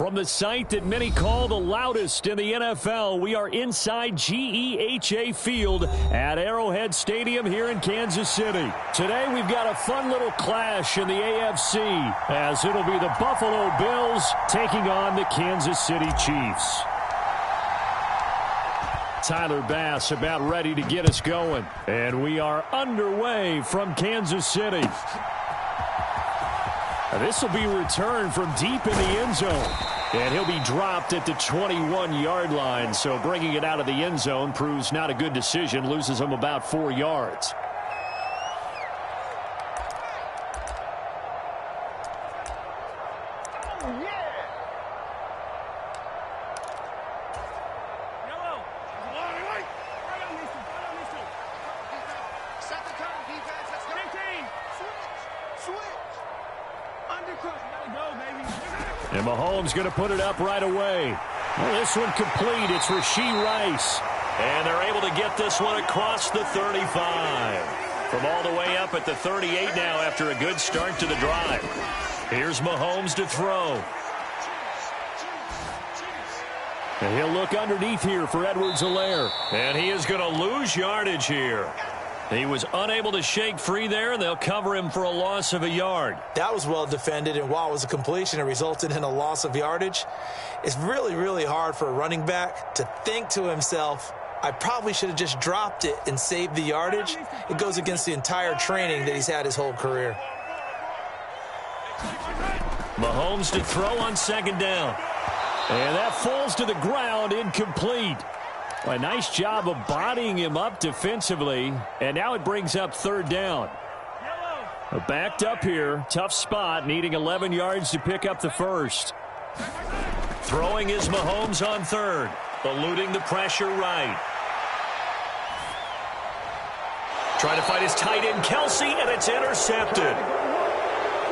From the site that many call the loudest in the NFL, we are inside GEHA Field at Arrowhead Stadium here in Kansas City. Today we've got a fun little clash in the AFC as it'll be the Buffalo Bills taking on the Kansas City Chiefs. Tyler Bass about ready to get us going. And we are underway from Kansas City. This will be returned from deep in the end zone. And he'll be dropped at the 21-yard line. So bringing it out of the end zone proves not a good decision. Loses him about 4 yards. And Mahomes going to put it up right away. Well, this one complete. It's Rashee Rice. And they're able to get this one across the 35. From all the way up at the 38 now after a good start to the drive. Here's Mahomes to throw. And he'll look underneath here for Edwards-Helaire. And he is going to lose yardage here. He was unable to shake free there, and they'll cover him for a loss of a yard. That was well defended, and while it was a completion, it resulted in a loss of yardage. It's really, really hard for a running back to think to himself, I probably should have just dropped it and saved the yardage. It goes against the entire training that he's had his whole career. Mahomes to throw on second down. And that falls to the ground, incomplete. A nice job of bodying him up defensively. And now it brings up third down. Backed up here. Tough spot. Needing 11 yards to pick up the first. Throwing is Mahomes on third. Eluding the pressure right. Trying to fight his tight end, Kelsey, and it's intercepted.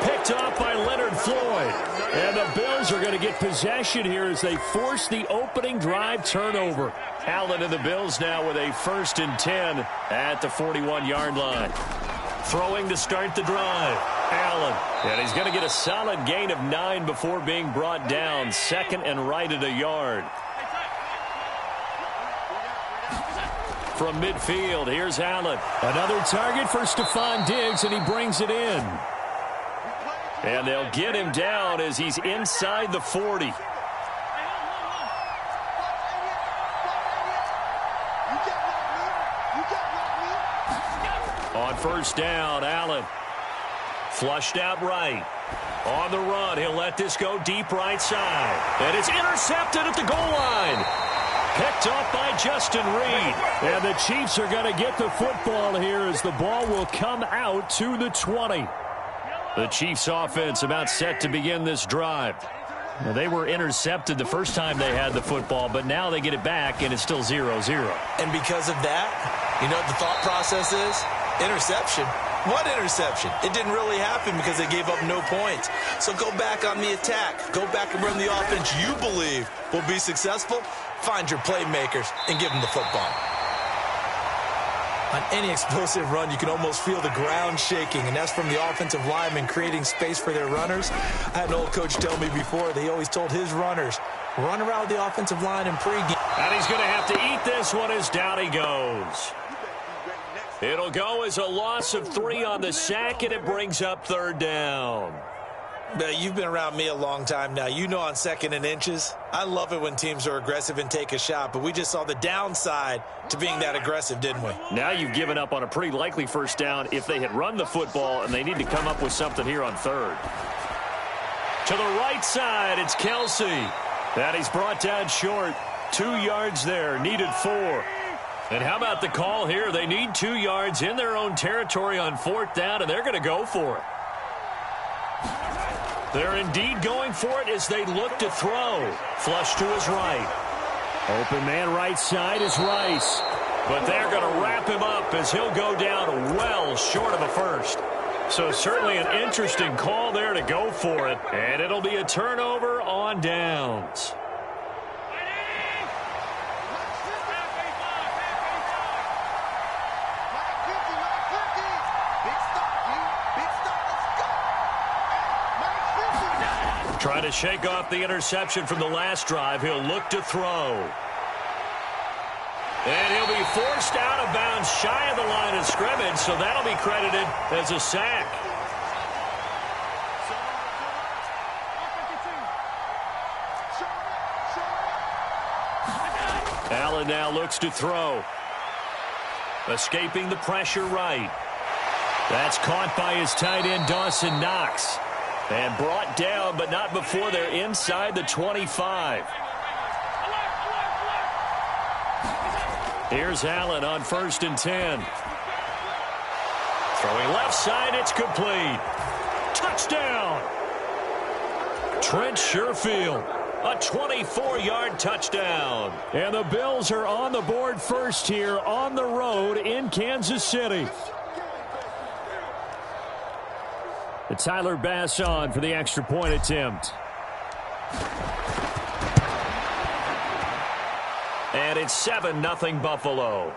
Picked off by Leonard Floyd. And the Bills are going to get possession here as they force the opening drive turnover. Allen and the Bills now with a 1st and 10 at the 41-yard line. Throwing to start the drive. Allen. And he's going to get a solid gain of 9 before being brought down. Second and right at a yard. From midfield, here's Allen. Another target for Stephon Diggs, and he brings it in. And they'll get him down as he's inside the 40. On first down, Allen. Flushed out right. On the run, he'll let this go deep right side. And it's intercepted at the goal line. Picked up by Justin Reed. And the Chiefs are going to get the football here as the ball will come out to the 20. The Chiefs offense about set to begin this drive. Now, they were intercepted the first time they had the football, but now they get it back, and it's still 0-0. And because of that, you know what the thought process is? Interception. What interception? It didn't really happen because they gave up no points. So go back on the attack. Go back and run the offense you believe will be successful. Find your playmakers and give them the football. On any explosive run, you can almost feel the ground shaking, and that's from the offensive linemen creating space for their runners. I had an old coach tell me before, they always told his runners, run around the offensive line in pregame. And he's going to have to eat this one as down he goes. It'll go as a loss of 3 on the sack, and it brings up third down. You've been around me a long time now. You know on 2nd and inches, I love it when teams are aggressive and take a shot, but we just saw the downside to being that aggressive, didn't we? Now you've given up on a pretty likely first down if they had run the football, and they need to come up with something here on third. To the right side, it's Kelsey. That he's brought down short. 2 yards there, needed 4. And how about the call here? They need 2 yards in their own territory on 4th down, and they're going to go for it. They're indeed going for it as they look to throw. Flush to his right. Open man right side is Rice. But they're going to wrap him up as he'll go down well short of a first. So certainly an interesting call there to go for it. And it'll be a turnover on downs. Trying to shake off the interception from the last drive. He'll look to throw. And he'll be forced out of bounds shy of the line of scrimmage, so that'll be credited as a sack. Allen now looks to throw. Escaping the pressure right. That's caught by his tight end, Dawson Knox. And brought down, but not before they're inside the 25. Here's Allen on 1st and 10. Throwing left side, it's complete. Touchdown! Trent Sherfield, a 24-yard touchdown. And the Bills are on the board first here on the road in Kansas City. Tyler Bass on for the extra point attempt. And it's 7-0 Buffalo.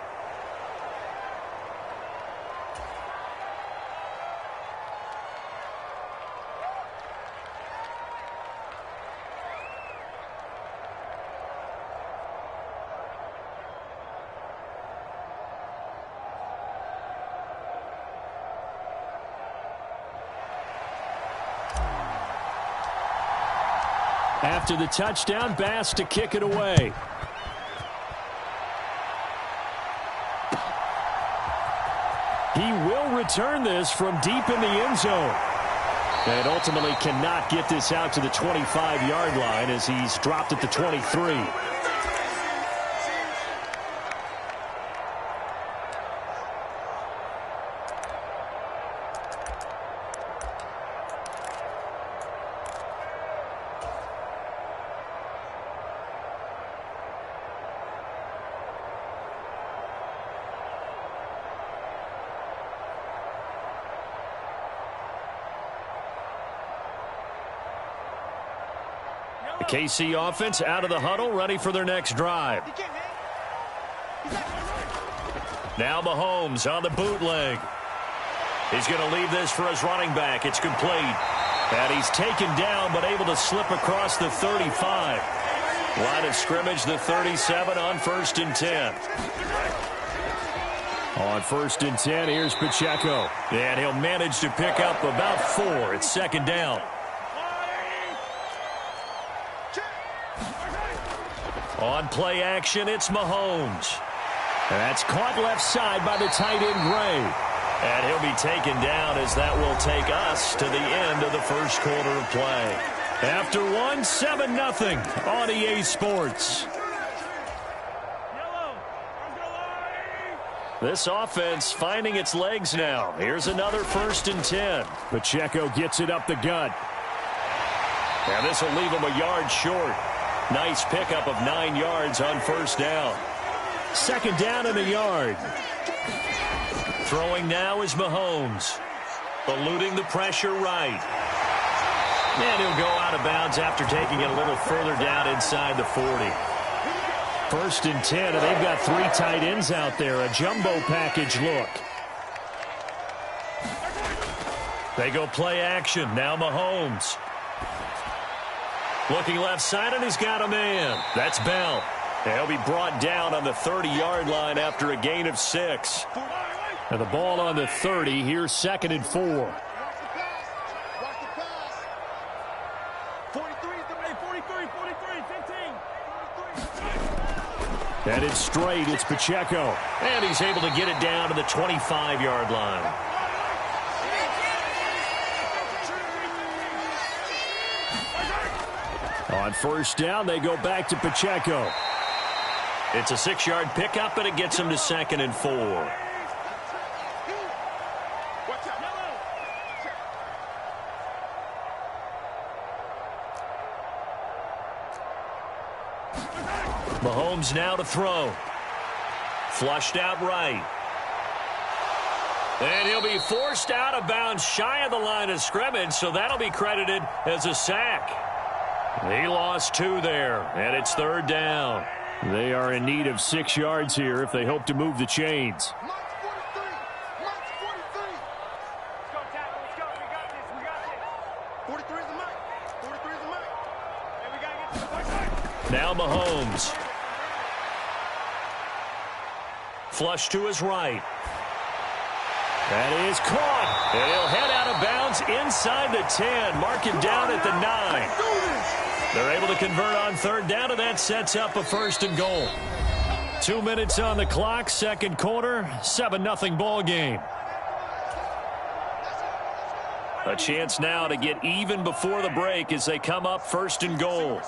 After the touchdown, Bass to kick it away. He will return this from deep in the end zone. And ultimately cannot get this out to the 25-yard line as he's dropped at the 23. The KC offense out of the huddle, ready for their next drive. Now Mahomes on the bootleg. He's going to leave this for his running back. It's complete. And he's taken down, but able to slip across the 35. Line of scrimmage, the 37 on 1st and 10. On 1st and 10, here's Pacheco. And he'll manage to pick up about 4. It's 2nd down. On play action, it's Mahomes. And that's caught left side by the tight end, Gray. And he'll be taken down as that will take us to the end of the first quarter of play. After one, 7-0 on EA Sports. This offense finding its legs now. Here's another 1st and 10. Pacheco gets it up the gut. And this will leave him a yard short. Nice pickup of 9 yards on 1st down. 2nd down and a yard. Throwing now is Mahomes. Eluding the pressure right. And he'll go out of bounds after taking it a little further down inside the 40. 1st and 10, and they've got 3 tight ends out there. A jumbo package look. They go play action. Now Mahomes. Looking left side, and he's got a man. That's Bell. And he'll be brought down on the 30-yard line after a gain of 6. And the ball on the 30. Here's 2nd and 4. And it's straight. It's Pacheco. And he's able to get it down to the 25-yard line. On 1st down, they go back to Pacheco. It's a 6-yard pickup, and it gets him to 2nd and 4. Mahomes now to throw. Flushed out right. And he'll be forced out of bounds shy of the line of scrimmage, so that'll be credited as a sack. He lost 2 there, and it's 3rd down. They are in need of 6 yards here if they hope to move the chains. Now Mahomes. Flush to his right. That is caught. And he'll head out of bounds inside the 10. Mark him down at the 9. They're able to convert on third down, and that sets up a first and goal. 2 minutes on the clock, second quarter, 7-0 ball game. A chance now to get even before the break as they come up first and goal.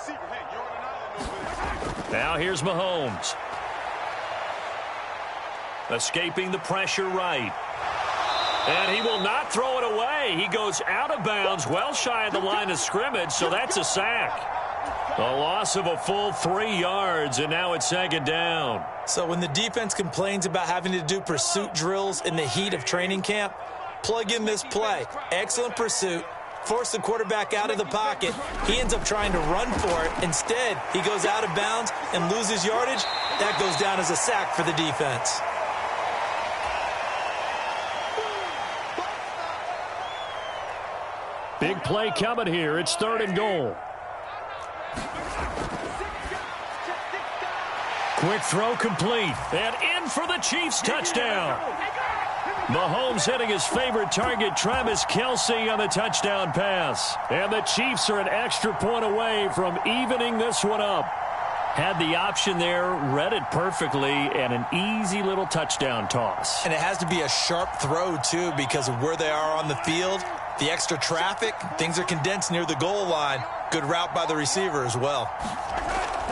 Now here's Mahomes. Escaping the pressure right. And he will not throw it away. He goes out of bounds, well shy of the line of scrimmage, so that's a sack. A loss of a full 3 yards, and now it's second down. So when the defense complains about having to do pursuit drills in the heat of training camp, plug in this play. Excellent pursuit. Force the quarterback out of the pocket. He ends up trying to run for it. Instead, he goes out of bounds and loses yardage. That goes down as a sack for the defense. Big play coming here. It's third and goal. Quick throw complete. And in for the Chiefs touchdown. Mahomes hitting his favorite target, Travis Kelce, on the touchdown pass. And the Chiefs are an extra point away from evening this one up. Had the option there, read it perfectly, and an easy little touchdown toss. And it has to be a sharp throw, too, because of where they are on the field. The extra traffic, things are condensed near the goal line. Good route by the receiver as well.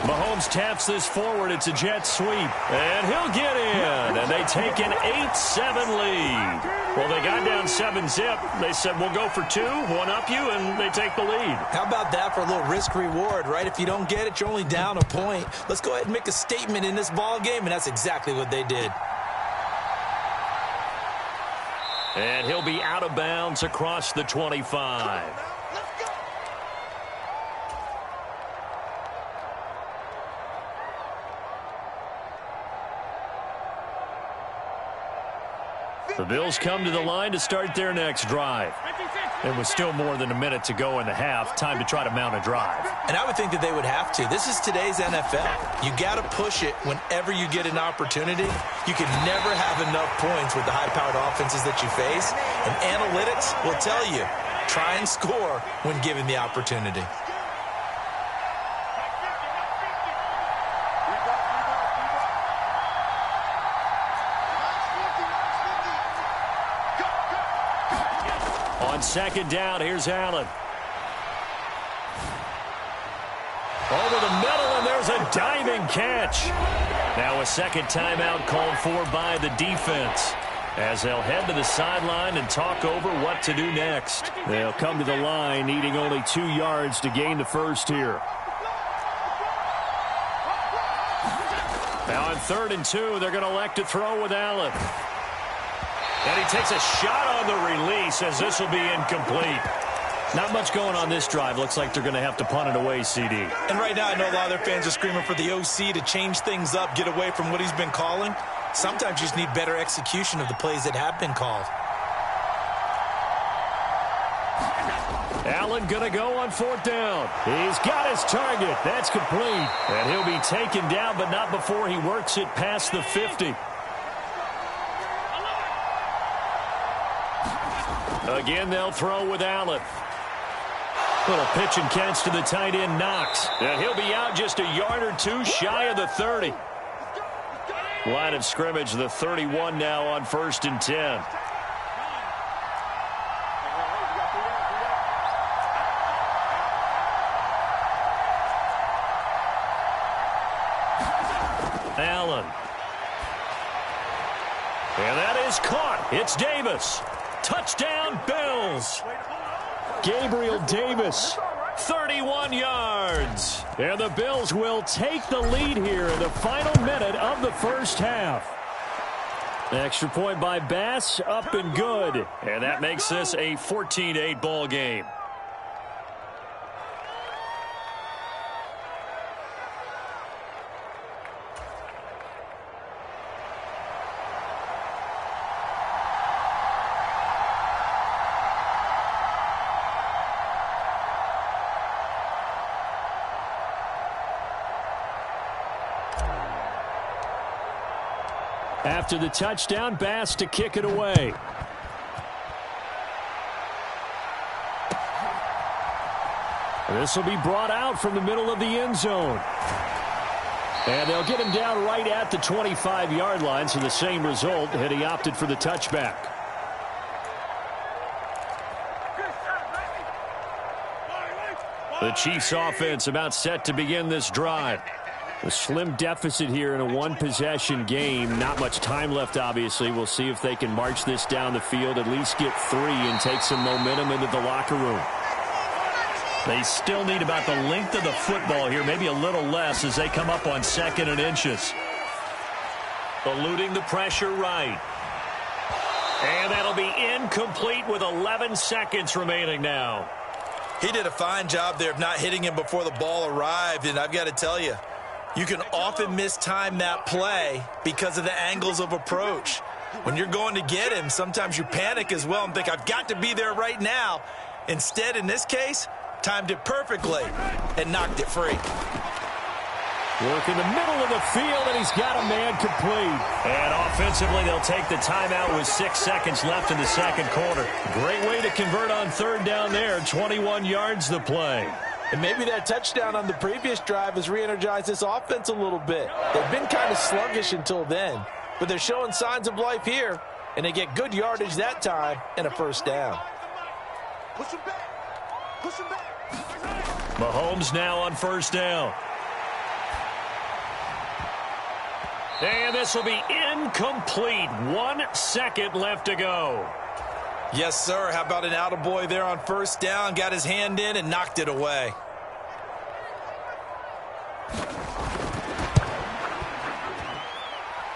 Mahomes taps this forward. It's a jet sweep. And he'll get in. And they take an 8-7 lead. Well, they got down 7-zip. They said, we'll go for 2, one up you, and they take the lead. How about that for a little risk-reward, right? If you don't get it, you're only down a point. Let's go ahead and make a statement in this ball game, and that's exactly what they did. And he'll be out of bounds across the 25. The Bills come to the line to start their next drive. There was still more than a minute to go in the half. Time to try to mount a drive. And I would think that they would have to. This is today's NFL. You got to push it whenever you get an opportunity. You can never have enough points with the high-powered offenses that you face. And analytics will tell you, try and score when given the opportunity. On second down, here's Allen. Over the middle, and there's a diving catch. Now a second timeout called for by the defense, as they'll head to the sideline and talk over what to do next. They'll come to the line, needing only 2 yards to gain the first here. Now on 3rd and 2, they're going to elect to throw with Allen. And he takes a shot on the release, as this will be incomplete. Not much going on this drive. Looks like they're going to have to punt it away, CD. And right now, I know a lot of their fans are screaming for the OC to change things up, get away from what he's been calling. Sometimes you just need better execution of the plays that have been called. Allen going to go on 4th down. He's got his target. That's complete. And he'll be taken down, but not before he works it past the 50. Again, they'll throw with Allen. Little pitch and catch to the tight end, Knox. And he'll be out just a yard or 2 shy of the 30. Line of scrimmage, the 31 now on 1st and 10. Allen. And that is caught. It's Davis. Touchdown, Bills. Gabriel Davis, 31 yards. And the Bills will take the lead here in the final minute of the first half. Extra point by Bass, up and good. And that makes this a 14-8 ball game. After the touchdown, Bass to kick it away. This will be brought out from the middle of the end zone. And they'll get him down right at the 25-yard line, so the same result, had he opted for the touchback. The Chiefs offense about set to begin this drive. A slim deficit here in a one-possession game. Not much time left, obviously. We'll see if they can march this down the field, at least get 3 and take some momentum into the locker room. They still need about the length of the football here, maybe a little less as they come up on 2nd and inches. Eluding the pressure right. And that'll be incomplete with 11 seconds remaining now. He did a fine job there of not hitting him before the ball arrived, and I've got to tell you, you can often mistime that play because of the angles of approach. When you're going to get him, sometimes you panic as well and think, I've got to be there right now. Instead, in this case, timed it perfectly and knocked it free. Work in the middle of the field, and he's got a man complete. And offensively, they'll take the timeout with 6 seconds left in the second quarter. Great way to convert on 3rd down there. 21 yards the play. And maybe that touchdown on the previous drive has re-energized this offense a little bit. They've been kind of sluggish until then, but they're showing signs of life here, and they get good yardage that time and a 1st down. Push him back. Push him back. Mahomes now on 1st down. And this will be incomplete. 1 second left to go. Yes, sir. How about an attaboy there on 1st down? Got his hand in and knocked it away.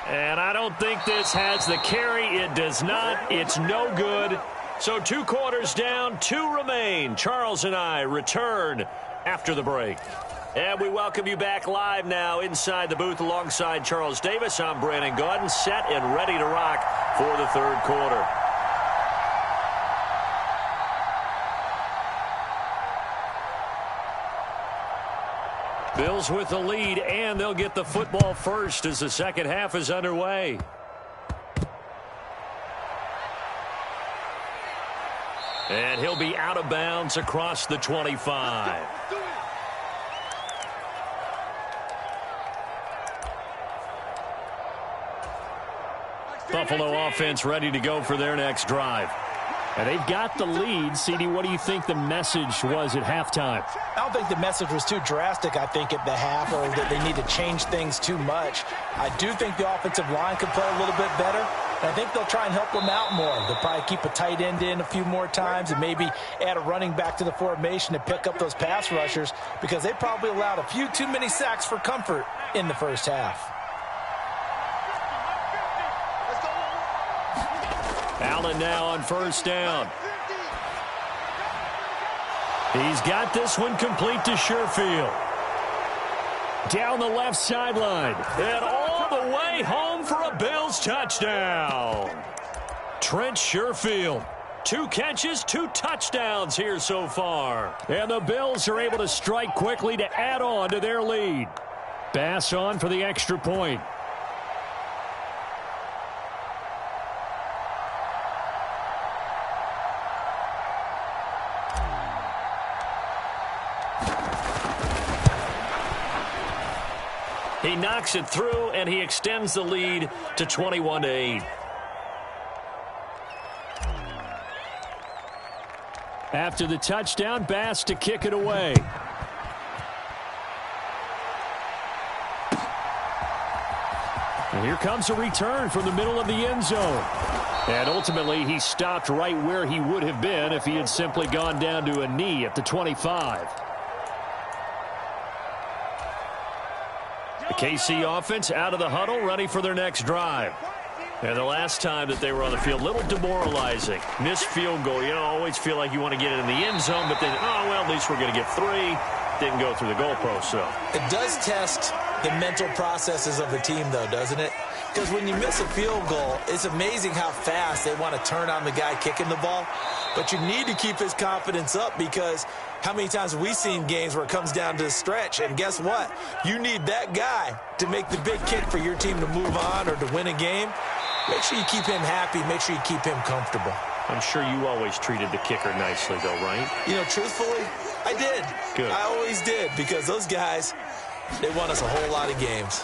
And I don't think this has the carry. It does not. It's no good. So 2 quarters down, 2 remain. Charles and I return after the break. And we welcome you back live now inside the booth alongside Charles Davis. I'm Brandon Gaudin, set and ready to rock for the 3rd quarter. Bills with the lead, and they'll get the football first as the second half is underway. And he'll be out of bounds across the 25. Buffalo offense ready to go for their next drive. And they've got the lead. CD, what do you think the message was at halftime? I don't think the message was too drastic, I think, at the half, or that they need to change things too much. I do think the offensive line could play a little bit better, and I think they'll try and help them out more. They'll probably keep a tight end in a few more times and maybe add a running back to the formation to pick up those pass rushers, because they probably allowed a few too many sacks for comfort in the first half. Allen now on 1st down. He's got this one complete to Sherfield. Down the left sideline. And all the way home for a Bills touchdown. Trent Sherfield. 2 catches, 2 touchdowns here so far. And the Bills are able to strike quickly to add on to their lead. Bass on for the extra point. He knocks it through, and he extends the lead to 21-8. After the touchdown, Bass to kick it away. And here comes a return from the middle of the end zone. And ultimately, he stopped right where he would have been if he had simply gone down to a knee at the 25. The KC offense out of the huddle, ready for their next drive. And the last time that they were on the field, a little demoralizing. Missed field goal. You know, always feel like you want to get it in the end zone, but then, oh, well, at least we're going to get 3. Didn't go through the goalpost, so. It does test the mental processes of a team, though, doesn't it? Because when you miss a field goal, it's amazing how fast they want to turn on the guy kicking the ball. But you need to keep his confidence up, because how many times have we seen games where it comes down to the stretch? And guess what? You need that guy to make the big kick for your team to move on or to win a game. Make sure you keep him happy. Make sure you keep him comfortable. I'm sure you always treated the kicker nicely, though, right? You know, truthfully, I did. Good. I always did, because those guys, they won us a whole lot of games.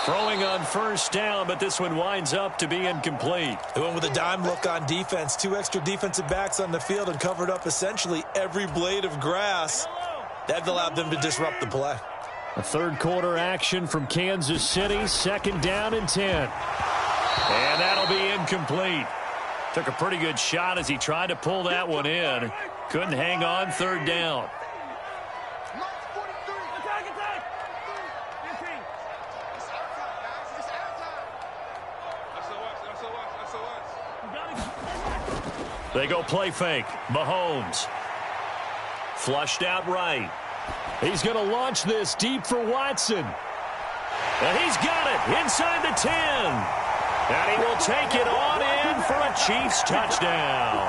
Throwing on first down, but this one winds up to be incomplete. They went with a dime look on defense. 2 extra defensive backs on the field and covered up essentially every blade of grass. That allowed them to disrupt the play. A third quarter action from Kansas City. 2nd down and 10. And that'll be incomplete. Took a pretty good shot as he tried to pull that one in. Couldn't hang on. 3rd down. They go play fake. Mahomes. Flushed out right. He's going to launch this deep for Watson. And he's got it inside the 10. And he will take it on in for a Chiefs touchdown.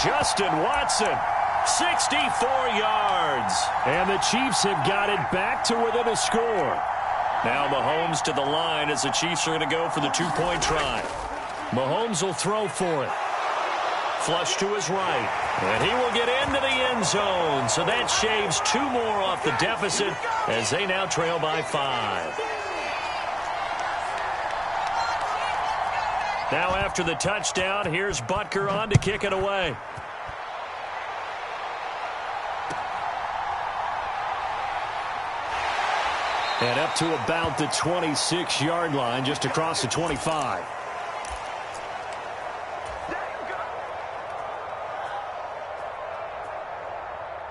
Justin Watson, 64 yards. And the Chiefs have got it back to within a score. Now Mahomes to the line as the Chiefs are going to go for the 2-point try. Mahomes will throw for it. Flush to his right. And he will get into the end zone. So that shaves 2 more off the deficit as they now trail by 5. Now after the touchdown, here's Butker on to kick it away. And up to about the 26-yard line, just across the 25.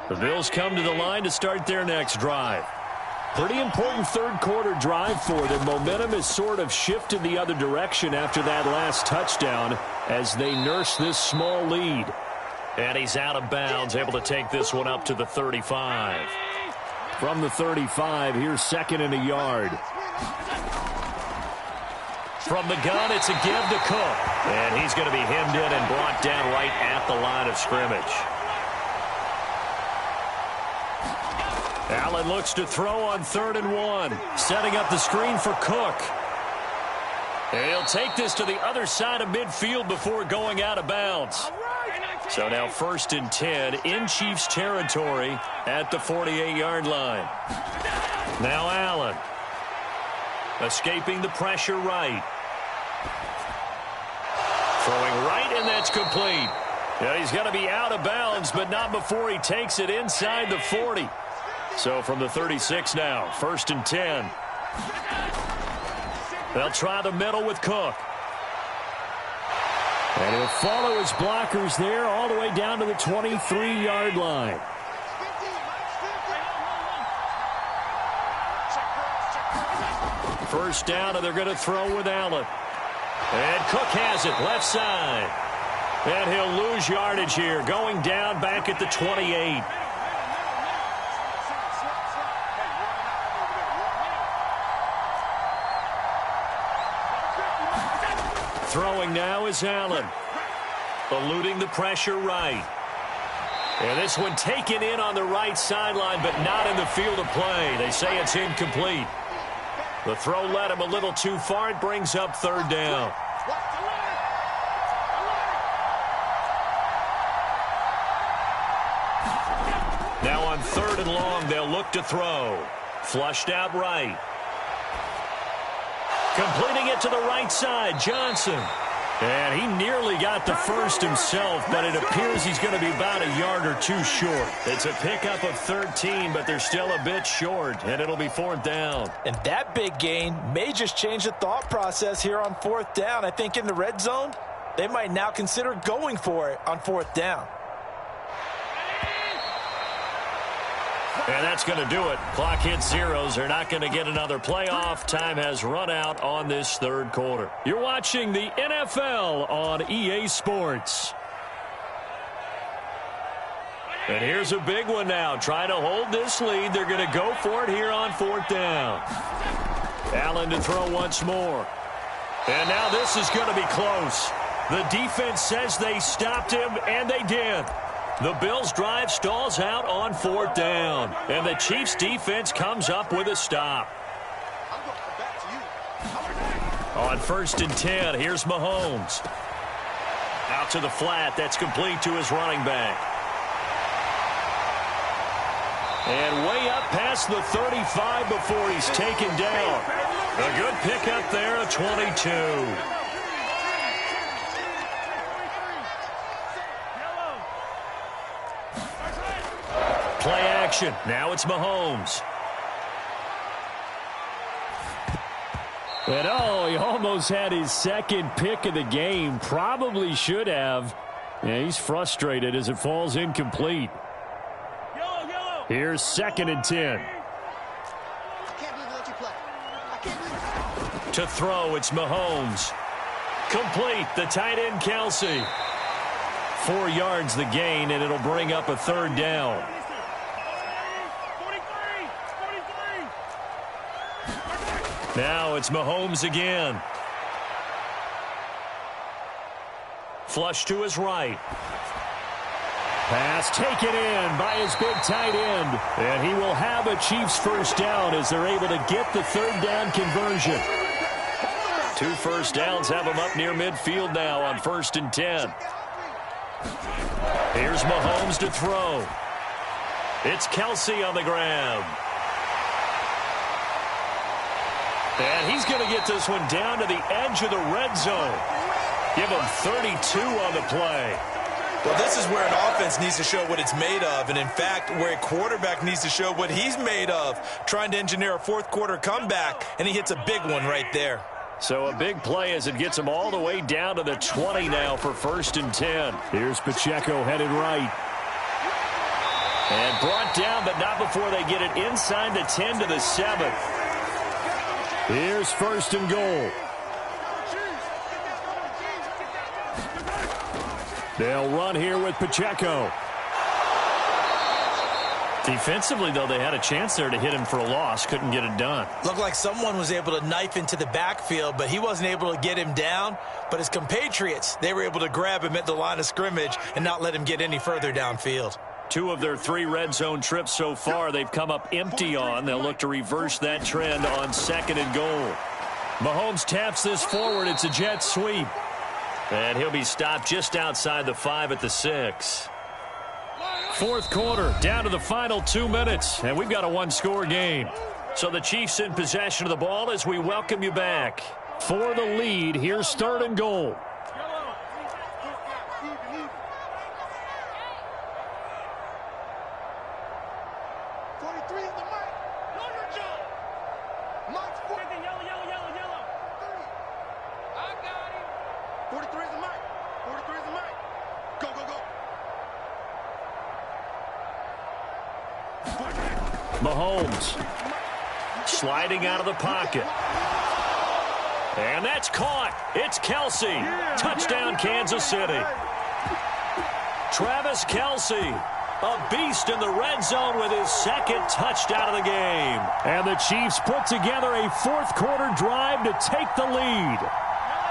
The Bills come to the line to start their next drive. Pretty important third quarter drive for them. Momentum has sort of shifted the other direction after that last touchdown as they nurse this small lead. And he's out of bounds, able to take this one up to the 35. From the 35, here's 2nd and a yard. From the gun, it's a give to Cook. And he's going to be hemmed in and brought down right at the line of scrimmage. Allen looks to throw on 3rd and 1. Setting up the screen for Cook. And he'll take this to the other side of midfield before going out of bounds. So now 1st and 10 in Chiefs territory at the 48-yard line. Now Allen. Escaping the pressure right. Throwing right, and that's complete. Yeah, he's going to be out of bounds, but not before he takes it inside the 40. So from the 36 now, 1st and 10. They'll try the middle with Cook. And he'll follow his blockers there all the way down to the 23-yard line. First down, and they're going to throw with Allen. And Cook has it, left side. And he'll lose yardage here, going down back at the 28. Throwing now is Allen. Eluding the pressure right. And this one taken in on the right sideline, but not in the field of play. They say it's incomplete. The throw led him a little too far. It brings up 3rd down. Now on 3rd and long, they'll look to throw. Flushed out right. Completing it to the right side, Johnson. And he nearly got the first himself, but it appears he's going to be about a yard or 2 short. It's a pickup of 13, but they're still a bit short, and it'll be 4th down. And that big gain may just change the thought process here on 4th down. I think in the red zone, they might now consider going for it on 4th down. And that's going to do it. Clock hits zeros. They're not going to get another playoff. Time has run out on this 3rd quarter. You're watching the NFL on EA Sports. And here's a big one now. Trying to hold this lead. They're going to go for it here on 4th down. Allen to throw once more. And now this is going to be close. The defense says they stopped him, and they did. The Bills' drive stalls out on 4th down. And the Chiefs' defense comes up with a stop. On 1st and 10, here's Mahomes. Out to the flat. That's complete to his running back. And way up past the 35 before he's taken down. A good pickup there, a 22. Play action. Now it's Mahomes. And he almost had his second pick of the game. Probably should have. Yeah, he's frustrated as it falls incomplete. Here's 2nd and 10. To throw, it's Mahomes. Complete, the tight end, Kelsey. 4 yards the gain, and it'll bring up a 3rd down. Now it's Mahomes again. Flush to his right. Pass taken in by his big tight end. And he will have a Chiefs 1st down as they're able to get the 3rd down conversion. 2 first downs have him up near midfield now on 1st and 10. Here's Mahomes to throw. It's Kelsey on the grab. And he's going to get this one down to the edge of the red zone. Give him 32 on the play. Well, this is where an offense needs to show what it's made of. And, in fact, where a quarterback needs to show what he's made of. Trying to engineer a 4th quarter comeback, and he hits a big one right there. So a big play as it gets him all the way down to the 20 now for 1st and 10. Here's Pacheco headed right. And brought down, but not before they get it inside the 10 to the 7. Here's 1st and goal. They'll run here with Pacheco. Defensively, though, they had a chance there to hit him for a loss. Couldn't get it done. Looked like someone was able to knife into the backfield, but he wasn't able to get him down. But his compatriots, they were able to grab him at the line of scrimmage and not let him get any further downfield. 2 of their 3 red zone trips so far they've come up empty on. They'll look to reverse that trend on 2nd and goal. Mahomes taps this forward. It's a jet sweep. And he'll be stopped just outside the 5 at the 6. 4th quarter, down to the final 2 minutes, and we've got a 1-score game. So the Chiefs in possession of the ball as we welcome you back. For the lead, here's 3rd and goal. Mahomes sliding out of the pocket. And that's caught. It's Kelsey. Touchdown, Kansas City. Travis Kelsey, a beast in the red zone with his 2nd touchdown of the game. And the Chiefs put together a 4th quarter drive to take the lead.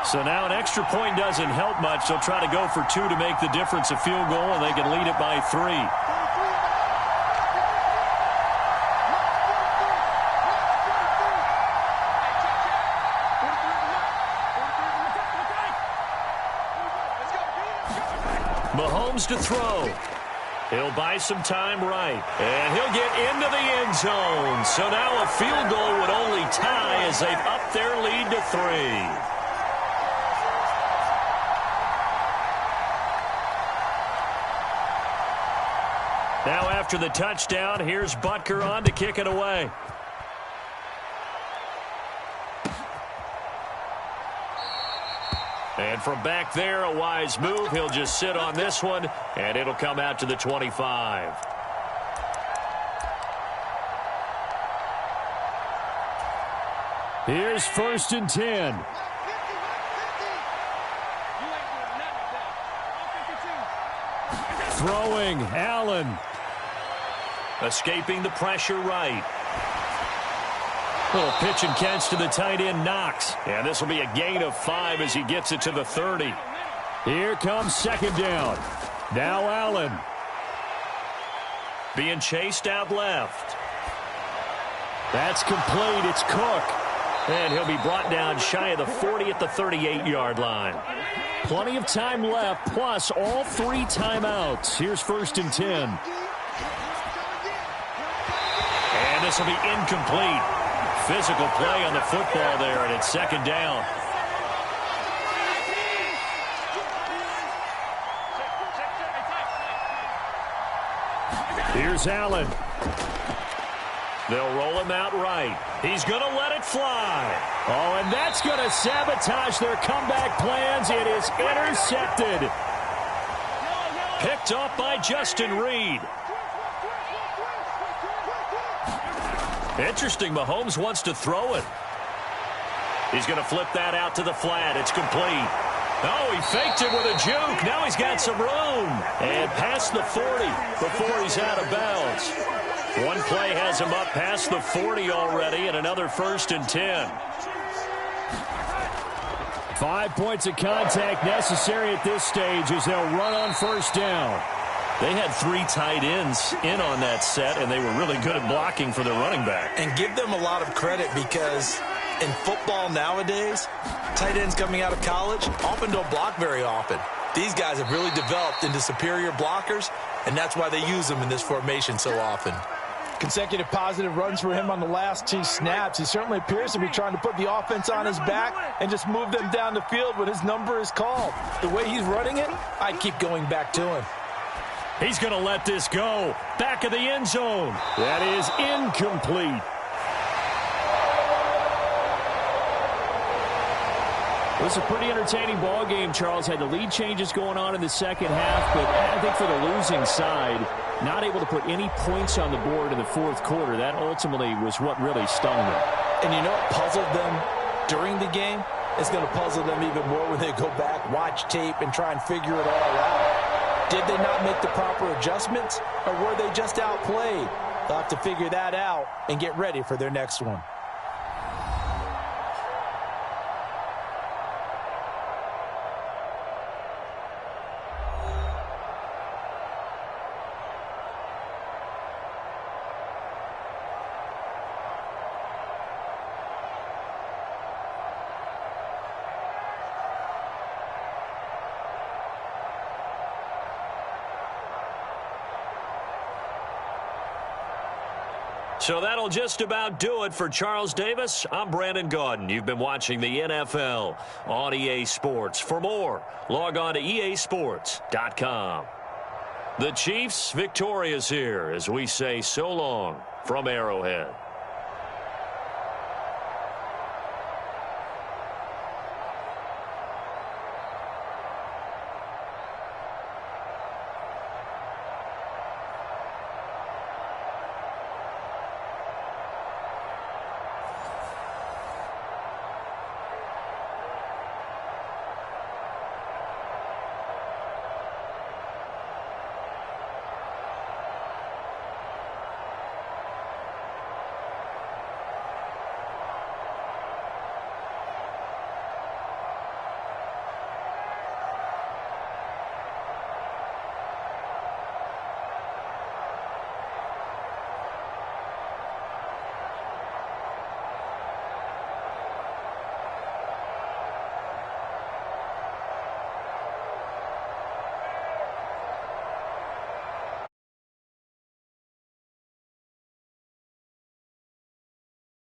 So now an extra point doesn't help much. They'll try to go for 2 to make the difference a field goal, and they can lead it by 3. Mahomes to throw. He'll buy some time right. And he'll get into the end zone. So now a field goal would only tie as they've upped their lead to 3. Now after the touchdown, here's Butker on to kick it away. And from back there, a wise move. He'll just sit on this one, and it'll come out to the 25. Here's 1st and 10. Throwing, Allen. Escaping the pressure right. Little pitch and catch to the tight end, Knox. And this will be a gain of 5 as he gets it to the 30. Here comes second down. Now Allen. Being chased out left. That's complete. It's Cook. And he'll be brought down shy of the 40 at the 38-yard line. Plenty of time left, plus all 3 timeouts. Here's 1st and 10. And this will be incomplete. Physical play on the football there, and it's second down. Here's Allen. They'll roll him out right. He's going to let it fly. Oh, and that's going to sabotage their comeback plans. It is intercepted. Picked off by Justin Reed. Interesting, Mahomes wants to throw it. He's going to flip that out to the flat. It's complete. Oh, he faked it with a juke. Now he's got some room. And past the 40 before he's out of bounds. One play has him up past the 40 already, and another 1st and 10. 5 points of contact necessary at this stage as they'll run on 1st down. They had 3 tight ends in on that set, and they were really good at blocking for their running back. And give them a lot of credit because in football nowadays, tight ends coming out of college often don't block very often. These guys have really developed into superior blockers, and that's why they use them in this formation so often. Consecutive positive runs for him on the last 2 snaps. He certainly appears to be trying to put the offense on his back and just move them down the field when his number is called. The way he's running it, I'd keep going back to him. He's going to let this go. Back of the end zone. That is incomplete. It was a pretty entertaining ball game, Charles. Had the lead changes going on in the second half, but I think for the losing side, not able to put any points on the board in the 4th quarter. That ultimately was what really stung them. And you know what puzzled them during the game? It's going to puzzle them even more when they go back, watch tape, and try and figure it all out. Did they not make the proper adjustments, or were they just outplayed? They'll have to figure that out and get ready for their next one. So that'll just about do it for Charles Davis. I'm Brandon Gaudin. You've been watching the NFL on EA Sports. For more, log on to easports.com. The Chiefs victorious here as we say so long from Arrowhead.